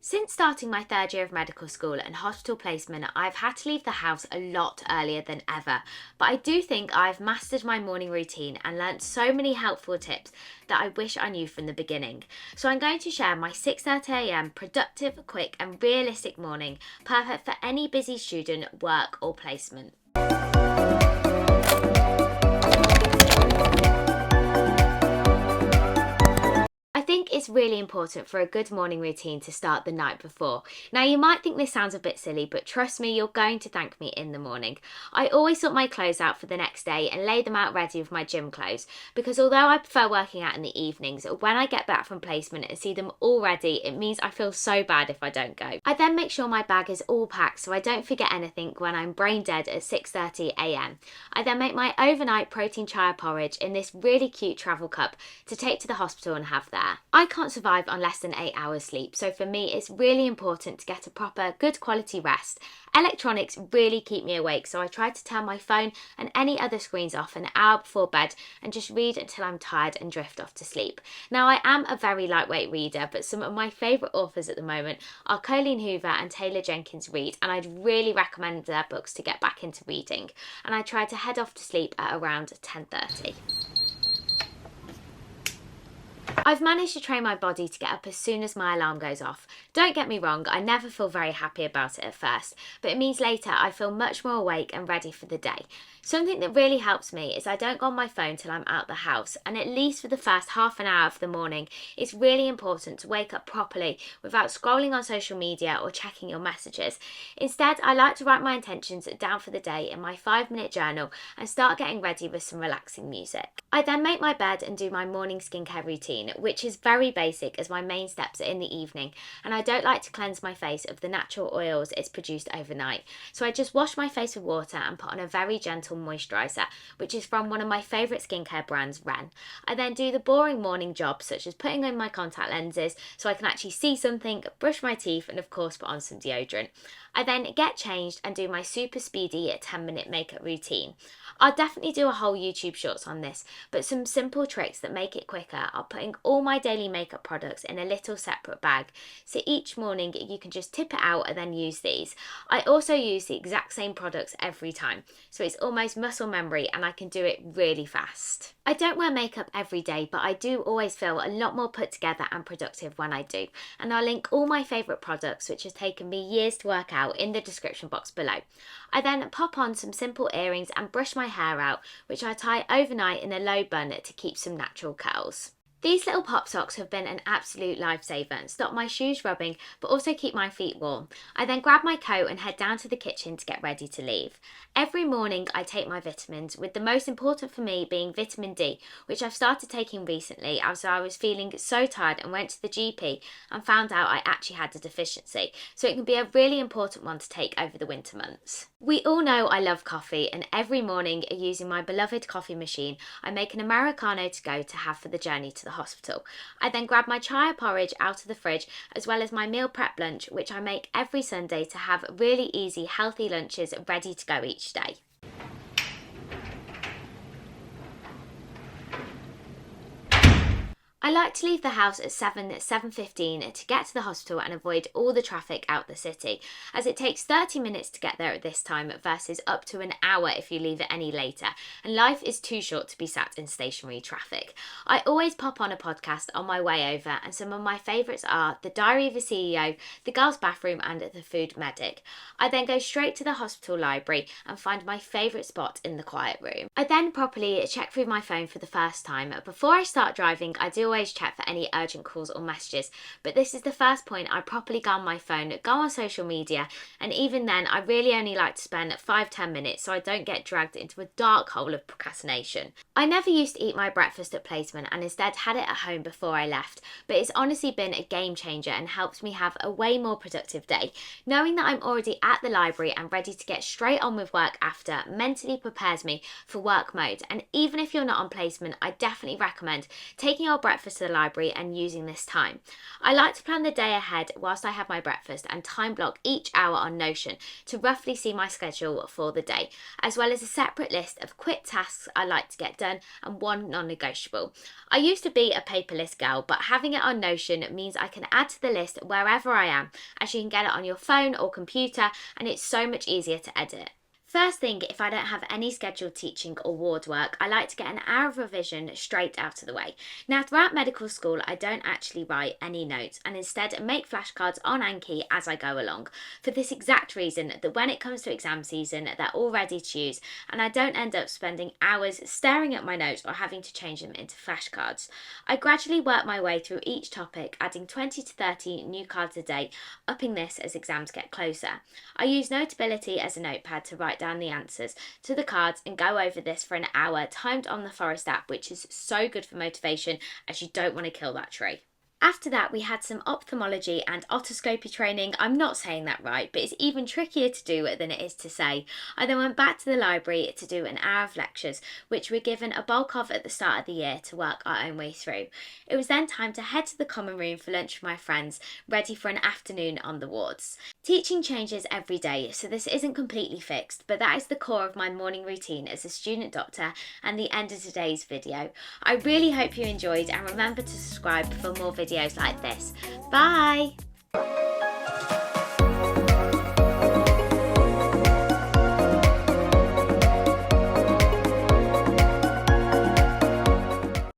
Since starting my third year of medical school and hospital placement, I've had to leave the house a lot earlier than ever. But I do think I've mastered my morning routine and learnt so many helpful tips that I wish I knew from the beginning. So I'm going to share my 6:30 a.m. productive, quick and realistic morning, perfect for any busy student, work or placement. I think it's really important for a good morning routine to start the night before. Now you might think this sounds a bit silly, but trust me, you're going to thank me in the morning. I always sort my clothes out for the next day and lay them out ready with my gym clothes, because although I prefer working out in the evenings, when I get back from placement and see them all ready, it means I feel so bad if I don't go. I then make sure my bag is all packed so I don't forget anything when I'm brain dead at 6:30 a.m. I then make my overnight protein chia porridge in this really cute travel cup to take to the hospital and have there. I can't survive on less than 8 hours sleep, so for me it's really important to get a proper, good quality rest. Electronics really keep me awake, so I try to turn my phone and any other screens off an hour before bed and just read until I'm tired and drift off to sleep. Now I am a very lightweight reader, but some of my favourite authors at the moment are Colleen Hoover and Taylor Jenkins Reid, and I'd really recommend their books to get back into reading. And I try to head off to sleep at around 10:30. I've managed to train my body to get up as soon as my alarm goes off. Don't get me wrong, I never feel very happy about it at first, but it means later I feel much more awake and ready for the day. Something that really helps me is I don't go on my phone till I'm out the house, and at least for the first half an hour of the morning, it's really important to wake up properly without scrolling on social media or checking your messages. Instead, I like to write my intentions down for the day in my 5-minute journal and start getting ready with some relaxing music. I then make my bed and do my morning skincare routine, which is very basic as my main steps are in the evening, and I don't like to cleanse my face of the natural oils it's produced overnight. So I just wash my face with water and put on a very gentle moisturiser, which is from one of my favourite skincare brands, Ren. I then do the boring morning jobs such as putting on my contact lenses so I can actually see something, brush my teeth and of course put on some deodorant. I then get changed and do my super speedy 10-minute makeup routine. I'll definitely do a whole YouTube shorts on this, but some simple tricks that make it quicker are putting all my daily makeup products in a little separate bag, so each morning you can just tip it out and then use these. I also use the exact same products every time, so it's almost muscle memory and I can do it really fast. I don't wear makeup every day, but I do always feel a lot more put together and productive when I do, and I'll link all my favourite products, which has taken me years to work out, in the description box below. I then pop on some simple earrings and brush my hair out, which I tie overnight in a low bun to keep some natural curls. These little pop socks have been an absolute lifesaver and stop my shoes rubbing but also keep my feet warm. I then grab my coat and head down to the kitchen to get ready to leave. Every morning I take my vitamins, with the most important for me being vitamin D, which I've started taking recently as I was feeling so tired and went to the GP and found out I actually had a deficiency, so it can be a really important one to take over the winter months. We all know I love coffee, and every morning using my beloved coffee machine I make an Americano to go to have for the journey to the hospital. I then grab my chia porridge out of the fridge as well as my meal prep lunch, which I make every Sunday to have really easy healthy lunches ready to go each day. I like to leave the house at 7:15 to get to the hospital and avoid all the traffic out the city, as it takes 30 minutes to get there at this time versus up to an hour if you leave it any later, and life is too short to be sat in stationary traffic. I always pop on a podcast on my way over, and some of my favourites are The Diary of a CEO, The Girls' Bathroom and The Food Medic. I then go straight to the hospital library and find my favourite spot in the quiet room. I then properly check through my phone for the first time. Before I start driving, I do always check for any urgent calls or messages, but this is the first point I properly go on my phone, go on social media, and even then I really only like to spend 5-10 minutes so I don't get dragged into a dark hole of procrastination. I never used to eat my breakfast at placement and instead had it at home before I left, but it's honestly been a game changer and helps me have a way more productive day. Knowing that I'm already at the library and ready to get straight on with work after mentally prepares me for work mode, and even if you're not on placement, I definitely recommend taking your breakfast breakfast to the library and using this time. I like to plan the day ahead whilst I have my breakfast and time block each hour on Notion to roughly see my schedule for the day, as well as a separate list of quick tasks I like to get done and one non-negotiable. I used to be a paperless girl, but having it on Notion means I can add to the list wherever I am, as you can get it on your phone or computer, and it's so much easier to edit. First thing, if I don't have any scheduled teaching or ward work, I like to get an hour of revision straight out of the way. Now, throughout medical school, I don't actually write any notes and instead make flashcards on Anki as I go along, for this exact reason that when it comes to exam season, they're all ready to use and I don't end up spending hours staring at my notes or having to change them into flashcards. I gradually work my way through each topic, adding 20 to 30 new cards a day, upping this as exams get closer. I use Notability as a notepad to write down the answers to the cards and go over this for an hour, timed on the Forest app, which is so good for motivation as you don't want to kill that tree. After that, we had some ophthalmology and otoscopy training. I'm not saying that right, but it's even trickier to do than it is to say. I then went back to the library to do an hour of lectures, which we're given a bulk of at the start of the year to work our own way through. It was then time to head to the common room for lunch with my friends, ready for an afternoon on the wards. Teaching changes every day, so this isn't completely fixed, but that is the core of my morning routine as a student doctor and the end of today's video. I really hope you enjoyed and remember to subscribe for more videos like this. Bye!